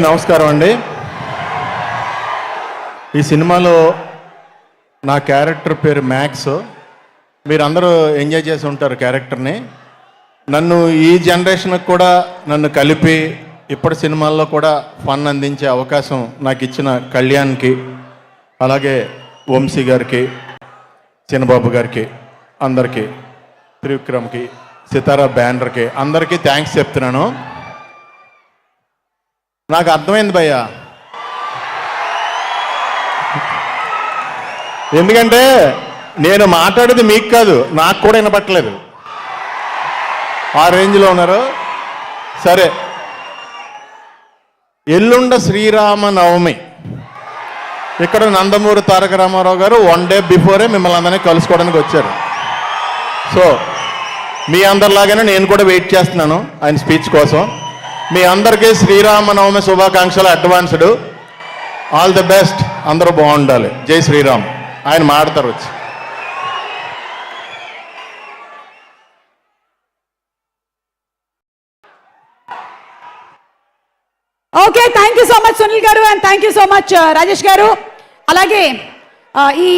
నమస్కారం అండి. ఈ సినిమాలో నా క్యారెక్టర్ పేరు మ్యాక్స్. మీరందరూ ఎంజాయ్ చేసి ఉంటారు క్యారెక్టర్ని. నన్ను ఈ జనరేషన్కి కూడా నన్ను కలిపి ఇప్పటి సినిమాల్లో కూడా ఫన్ అందించే అవకాశం నాకు ఇచ్చిన కళ్యాణ్కి, అలాగే వంశీ గారికి, చిన్నబాబు గారికి, అందరికీ, త్రివిక్రమ్కి, సితారా బ్యానర్కి అందరికీ థ్యాంక్స్ చెప్తున్నాను. నాకు అర్థమైంది భయ్యా, ఎందుకంటే నేను మాట్లాడేది మీకు కాదు, నాకు కూడా వినపట్టలేదు. ఆ రేంజ్లో ఉన్నారు. సరే, ఎల్లుండ శ్రీరామనవమి. ఇక్కడ నందమూరి తారక రామారావు గారు 1 డే బిఫోరే మిమ్మల్ని అందరినీ కలుసుకోవడానికి వచ్చారు. సో మీ అందరిలాగానే నేను కూడా వెయిట్ చేస్తున్నాను ఆయన స్పీచ్ కోసం. మీ అందరికీ శ్రీరామనవమి శుభాకాంక్షలు అడ్వాన్స్డ్. All the best. అందరూ బాగుండాలి. జై శ్రీరామ్. ఆయన మాడతారు వచ్చి. Okay, thank you so much Sunil garu, and thank you so much Rajesh garu. అలాగే ఈ